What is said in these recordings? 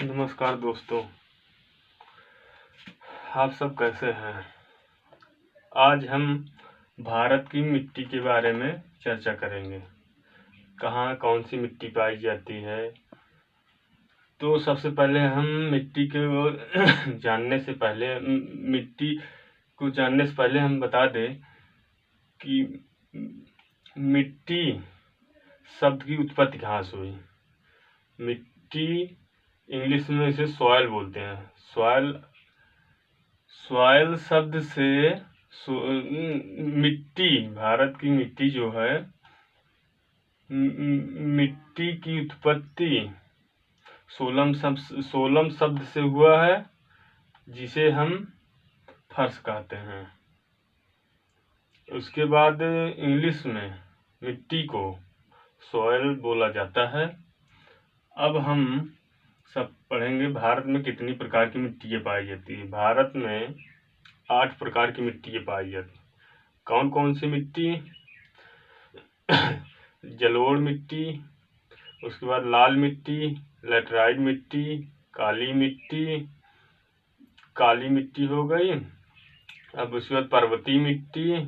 नमस्कार दोस्तों, आप सब कैसे हैं। आज हम भारत की मिट्टी के बारे में चर्चा करेंगे। कहाँ कौन सी मिट्टी पाई जाती है। तो सबसे पहले हम मिट्टी को जानने से पहले मिट्टी को जानने से पहले हम बता दें कि मिट्टी शब्द की उत्पत्ति कहाँ से हुई। मिट्टी इंग्लिश में इसे सॉइल बोलते हैं। सॉइल शब्द से मिट्टी, भारत की मिट्टी जो है, मिट्टी की उत्पत्ति सोलम शब्द से हुआ है, जिसे हम फर्श कहते हैं। उसके बाद इंग्लिश में मिट्टी को सॉइल बोला जाता है। अब हम सब पढ़ेंगे भारत में कितनी प्रकार की मिट्टी पाई जाती है। भारत में 8 प्रकार की मिट्टी पाई जाती है। कौन कौन सी मिट्टी? जलोढ़ मिट्टी, उसके बाद लाल मिट्टी, लेटराइट मिट्टी, काली मिट्टी हो गई। अब उसके बाद पर्वतीय मिट्टी,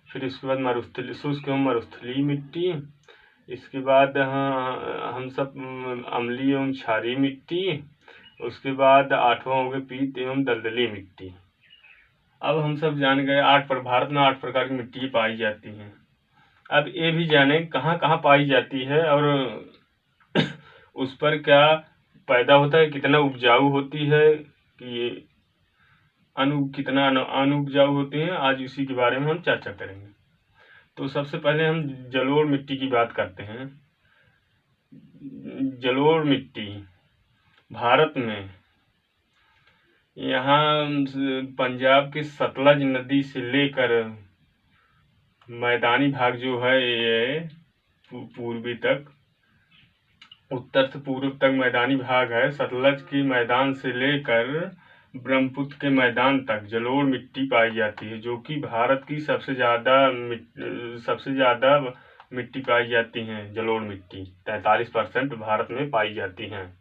फिर उसके बाद मरुस्थलीय मिट्टी, इसके बाद हम सब अम्लीय एवं क्षारीय मिट्टी, उसके बाद 8वां हो गया पीत एवं दलदली मिट्टी। अब हम सब जान गए भारत में 8 प्रकार की मिट्टी पाई जाती हैं। अब ये भी जाने कहाँ कहाँ पाई जाती है और उस पर क्या पैदा होता है, कितना उपजाऊ होती है, कि कितना अनुपजाऊ होती है। आज इसी के बारे में हम चर्चा करेंगे। तो सबसे पहले हम जलोढ़ मिट्टी की बात करते हैं। जलोढ़ मिट्टी भारत में यहाँ पंजाब के सतलज नदी से लेकर मैदानी भाग जो है, ये पूर्वी तक, उत्तर से पूर्व तक मैदानी भाग है। सतलज के मैदान से लेकर ब्रह्मपुत्र के मैदान तक जलोढ़ मिट्टी पाई जाती है, जो कि भारत की सबसे ज़्यादा मिट्टी पाई जाती हैं। जलोढ़ मिट्टी 43% भारत में पाई जाती हैं।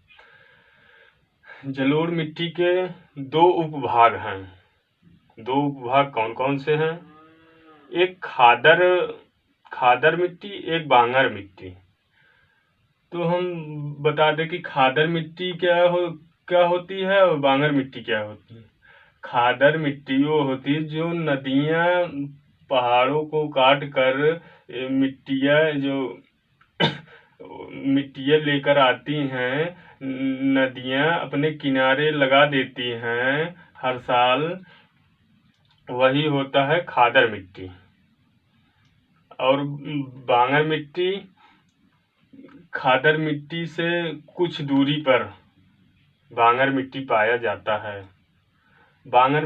जलोढ़ मिट्टी के 2 उपभाग हैं। 2 उपभाग कौन कौन से हैं? एक खादर मिट्टी, एक बांगर मिट्टी। तो हम बता दें कि खादर मिट्टी क्या होती है और बांगर मिट्टी क्या होती है। खादर मिट्टी वो होती है जो नदियाँ पहाड़ों को काट कर मिट्टियाँ लेकर आती हैं, नदियाँ अपने किनारे लगा देती हैं हर साल, वही होता है खादर मिट्टी। और बांगर मिट्टी खादर मिट्टी से कुछ दूरी पर बांगर मिट्टी पाया जाता है। बांगर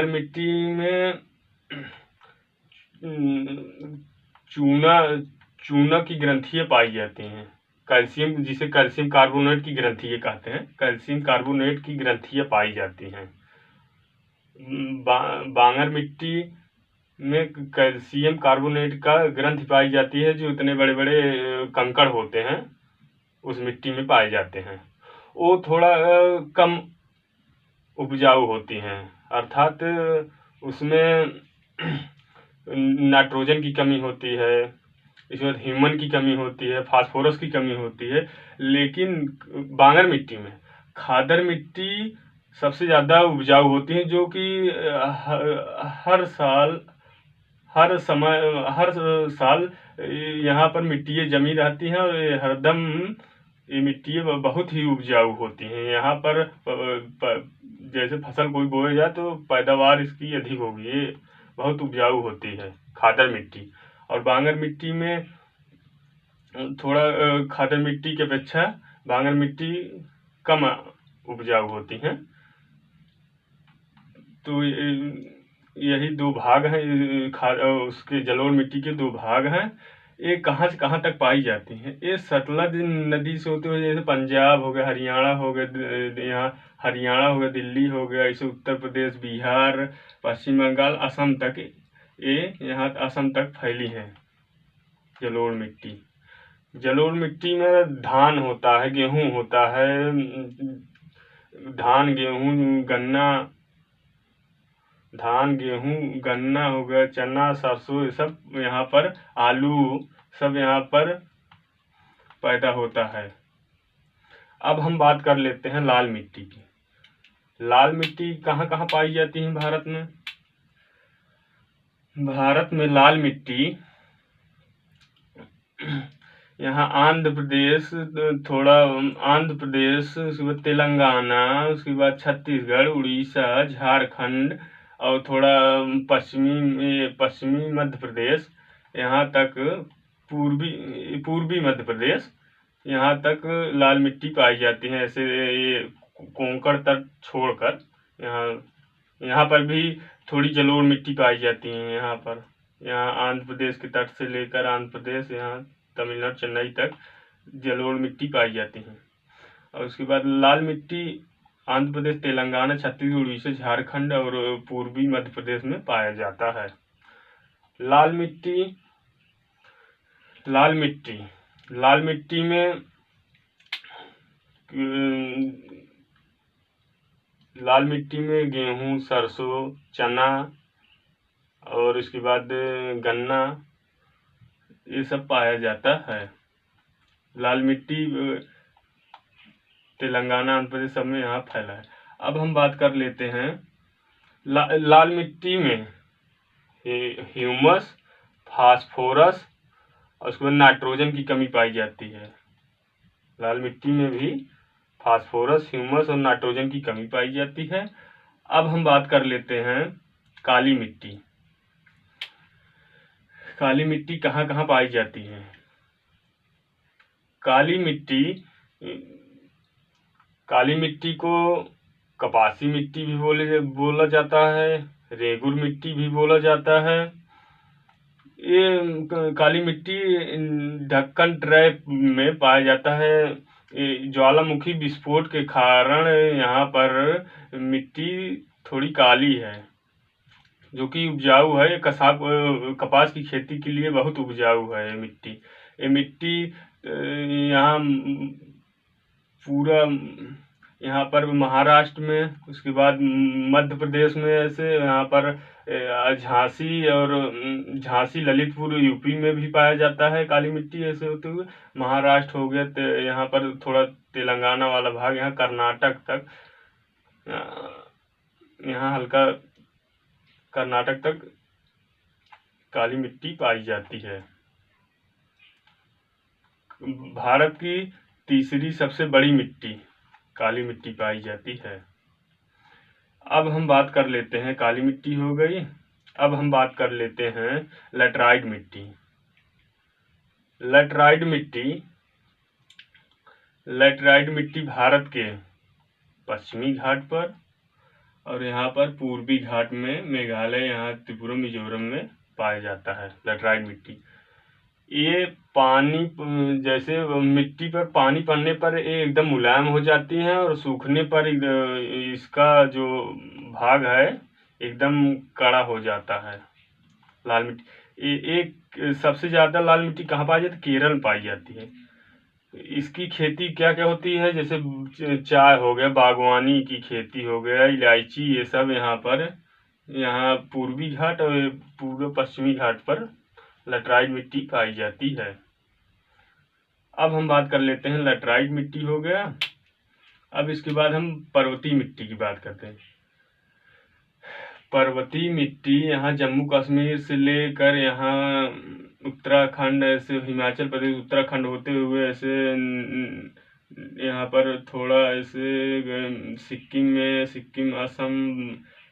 मिट्टी में चूना की ग्रंथियाँ पाई जाती हैं। कैल्शियम, जिसे कैल्शियम कार्बोनेट की ग्रंथियाँ कहते हैं, कैल्शियम कार्बोनेट की ग्रंथियाँ पाई जाती हैं। बांगर मिट्टी में कैल्शियम कार्बोनेट का ग्रंथि पाई जाती है, जो इतने बड़े बड़े कंकड़ होते हैं उस मिट्टी में पाए जाते हैं। वो थोड़ा कम उपजाऊ होती हैं, अर्थात उसमें नाइट्रोजन की कमी होती है, इसमें ह्यूमन की कमी होती है, फास्फोरस की कमी होती है। लेकिन बांगर मिट्टी में खादर मिट्टी सबसे ज़्यादा उपजाऊ होती है, जो कि हर साल यहाँ पर मिट्टी जमी रहती हैं और हरदम ये मिट्टी बहुत ही उपजाऊ होती हैं। यहाँ पर जैसे फसल कोई बोया जाए तो पैदावार इसकी अधिक होगी। ये बहुत उपजाऊ होती है खादर मिट्टी। और बांगर मिट्टी में थोड़ा खादर मिट्टी की अपेक्षा बांगर मिट्टी कम उपजाऊ होती हैं। तो यही 2 भाग हैं उसके जलोढ़ मिट्टी के 2 भाग हैं। ये कहाँ से कहाँ तक पाई जाती हैं? ये सतलज नदी से होते हुए, जैसे पंजाब हो गया, हरियाणा हो गया, दिल्ली हो गया, ऐसे उत्तर प्रदेश, बिहार, पश्चिम बंगाल, असम तक, ये यहाँ असम तक फैली है जलोढ़ मिट्टी। जलोढ़ मिट्टी में धान होता है, गेहूं होता है, धान गेहूं गन्ना, धान गेहूं गन्ना हो गया, चना सरसों, ये सब यहाँ पर, आलू, सब यहाँ पर पैदा होता है। अब हम बात कर लेते हैं लाल मिट्टी की। लाल मिट्टी कहाँ कहाँ पाई जाती है भारत में? भारत में लाल मिट्टी यहाँ आंध्र प्रदेश, थोड़ा आंध्र प्रदेश, उसके बाद तेलंगाना, उसके बाद छत्तीसगढ़, उड़ीसा, झारखंड और थोड़ा पश्चिमी मध्य प्रदेश, यहाँ तक पूर्वी मध्य प्रदेश, यहाँ तक लाल मिट्टी पाई जाती है। ऐसे ये कोंकण तट छोड़कर यहाँ पर भी थोड़ी जलोढ़ मिट्टी पाई जाती है। यहाँ पर, यहाँ आंध्र प्रदेश के तट से लेकर आंध्र प्रदेश, यहाँ तमिलनाडु चेन्नई तक जलोढ़ मिट्टी पाई जाती है। और उसके बाद लाल मिट्टी आंध्र प्रदेश, तेलंगाना, छत्तीसगढ़, उड़ीसा, झारखंड और पूर्वी मध्य प्रदेश में पाया जाता है। लाल मिट्टी में लाल मिट्टी में गेहूं, सरसों, चना और इसके बाद गन्ना, ये सब पाया जाता है। लाल मिट्टी तेलंगाना, आंध्र प्रदेश सब में यहाँ फैला है। अब हम बात कर लेते हैं लाल मिट्टी में ह्यूमस, फास्फोरस और उसके बाद नाइट्रोजन की कमी पाई जाती है। लाल मिट्टी में भी फास्फोरस, ह्यूमस और नाइट्रोजन की कमी पाई जाती है। अब हम बात कर लेते हैं काली मिट्टी। काली मिट्टी कहाँ कहाँ पाई जाती है? काली मिट्टी को कपासी मिट्टी भी बोला जाता है, रेगुर मिट्टी भी बोला जाता है। ये काली मिट्टी ढक्कन ट्रैप में पाया जाता है। ज्वालामुखी विस्फोट के कारण यहाँ पर मिट्टी थोड़ी काली है, जो कि उपजाऊ है। कपास की खेती के लिए बहुत उपजाऊ है ये मिट्टी यहाँ पूरा, यहाँ पर महाराष्ट्र में, उसके बाद मध्य प्रदेश में, ऐसे यहाँ पर झांसी ललितपुर यूपी में भी पाया जाता है काली मिट्टी। ऐसे होते हुए महाराष्ट्र हो गया, यहाँ पर थोड़ा तेलंगाना वाला भाग, यहाँ कर्नाटक तक, यहाँ हल्का कर्नाटक तक काली मिट्टी पाई जाती है। भारत की तीसरी सबसे बड़ी मिट्टी काली मिट्टी पाई जाती है। अब हम बात कर लेते हैं, काली मिट्टी हो गई। अब हम बात कर लेते हैं लेटराइट मिट्टी। लेटराइट मिट्टी भारत के पश्चिमी घाट पर और यहाँ पर पूर्वी घाट में, मेघालय, यहाँ त्रिपुरा, मिजोरम में पाया जाता है लेटराइट मिट्टी। ये पानी, जैसे मिट्टी पर पानी पड़ने पर ये एकदम मुलायम हो जाती हैं और सूखने पर इसका जो भाग है एकदम कड़ा हो जाता है। लाल मिट्टी एक सबसे ज़्यादा लाल मिट्टी कहाँ पाई जाती है? केरल में पाई जाती है। इसकी खेती क्या क्या होती है? जैसे चाय हो गया, बागवानी की खेती हो गया, इलायची, ये सब यहाँ पूर्वी घाट और पूर्व पश्चिमी घाट पर लेटराइट मिट्टी पाई जाती है। अब हम बात कर लेते हैं, लेटराइट मिट्टी हो गया। अब इसके बाद हम पर्वतीय मिट्टी की बात करते हैं। पर्वतीय मिट्टी यहाँ जम्मू कश्मीर से लेकर यहाँ उत्तराखंड, ऐसे हिमाचल प्रदेश, उत्तराखंड होते हुए ऐसे यहाँ पर थोड़ा ऐसे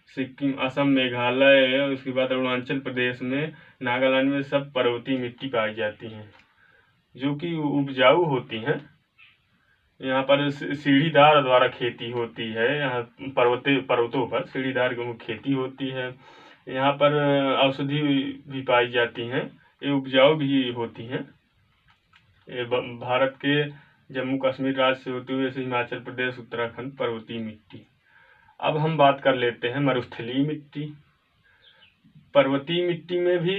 सिक्किम, असम, मेघालय, उसके बाद अरुणाचल प्रदेश में, नागालैंड में सब पर्वतीय मिट्टी पाई जाती हैं, जो कि उपजाऊ होती हैं। यहाँ पर सीढ़ीदार द्वारा खेती होती है। यहाँ पर्वतों पर सीढ़ीदार खेती होती है। यहाँ पर औषधि भी पाई जाती हैं, ये उपजाऊ भी होती हैं। ये भारत के जम्मू कश्मीर राज्य से होते हुए हिमाचल प्रदेश, उत्तराखंड, पर्वतीय मिट्टी। अब हम बात कर लेते हैं मरुस्थलीय मिट्टी। पर्वतीय मिट्टी में भी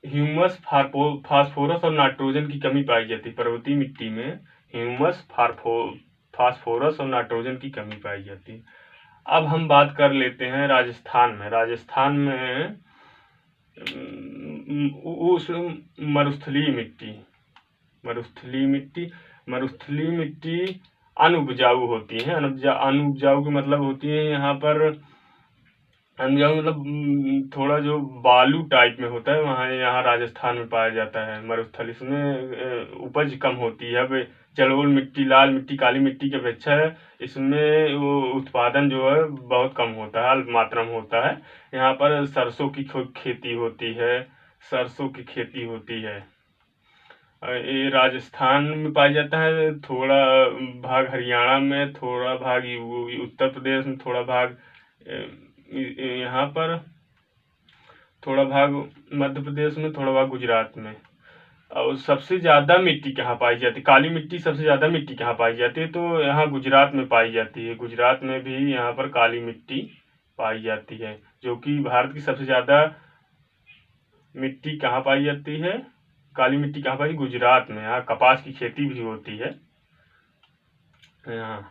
ह्यूमस, फास्फोरस और नाइट्रोजन की कमी पाई जाती है। पर्वतीय मिट्टी में ह्यूमस, फास्फोरस और नाइट्रोजन की कमी पाई जाती है। अब हम बात कर लेते हैं राजस्थान में। राजस्थान में उस मरुस्थलीय मिट्टी, मरुस्थलीय मिट्टी अनुपजाऊ होती है। अनुपजाऊ की मतलब होती है यहाँ पर, अनुपजाऊ मतलब थोड़ा जो बालू टाइप में होता है, वहाँ यहाँ राजस्थान में पाया जाता है मरुस्थल। इसमें उपज कम होती है। अब जलोढ़ मिट्टी, लाल मिट्टी, काली मिट्टी की अपेक्षा इसमें वो उत्पादन जो है बहुत कम होता है, अल्प मात्रा में होता है। यहाँ पर सरसों की खेती होती है, सरसों की खेती होती है। ये राजस्थान में पाया जाता है, थोड़ा भाग हरियाणा में, थोड़ा भाग उत्तर प्रदेश में, थोड़ा भाग यहाँ पर, थोड़ा भाग मध्य प्रदेश में, थोड़ा भाग गुजरात में। और सबसे ज़्यादा मिट्टी कहाँ पाई जाती है? काली मिट्टी सबसे ज़्यादा मिट्टी कहाँ पाई जाती है? तो यहाँ गुजरात में पाई जाती है। गुजरात में भी यहाँ पर काली मिट्टी पाई जाती है। जो कि भारत की सबसे ज़्यादा मिट्टी कहाँ पाई जाती है? काली मिट्टी कहाँ पाई? गुजरात में। यहाँ कपास की खेती भी होती है। यहाँ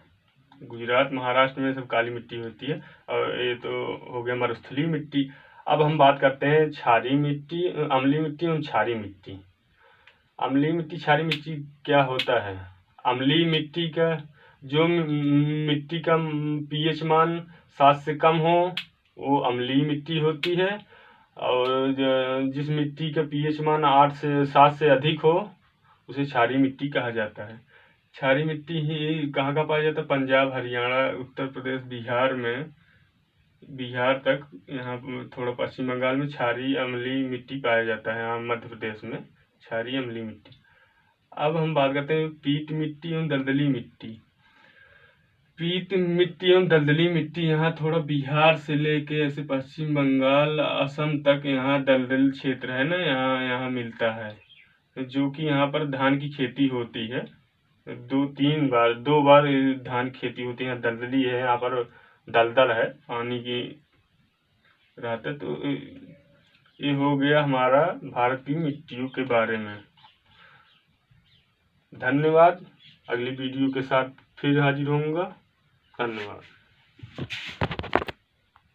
गुजरात, महाराष्ट्र में सब काली मिट्टी होती है। और ये तो हो गया मरुस्थलीय मिट्टी। अब हम बात करते हैं क्षारीय मिट्टी, अम्लीय मिट्टी और क्षारीय मिट्टी। अम्लीय मिट्टी, क्षारीय मिट्टी क्या होता है? अम्लीय मिट्टी का जो मिट्टी का पीएच मान 7 से कम हो वो अम्लीय मिट्टी होती है। और जिस मिट्टी का पीएच मान 7 से अधिक हो उसे क्षारीय मिट्टी कहा जाता है। क्षारीय मिट्टी ही कहाँ का पाया जाता है? पंजाब, हरियाणा, उत्तर प्रदेश, बिहार में, बिहार तक, यहाँ थोड़ा पश्चिम बंगाल में क्षारीय अम्लीय मिट्टी पाया जाता है। यहाँ मध्य प्रदेश में क्षारीय अम्लीय मिट्टी। अब हम बात करते हैं पीट मिट्टी एवं दलदली मिट्टी। पीट मिट्टी एवं दलदली मिट्टी यहाँ थोड़ा बिहार से लेके ऐसे पश्चिम बंगाल, असम तक यहाँ दलदल क्षेत्र है ना, यहाँ मिलता है। जो कि यहाँ पर धान की खेती होती है। 2 बार धान की खेती होती है। दलदली है, यहाँ पर दलदल है, पानी की रहता है। तो ये हो गया हमारा भारत की मिट्टियों के बारे में। धन्यवाद। अगली वीडियो के साथ फिर हाजिर होऊंगा। धन्यवाद।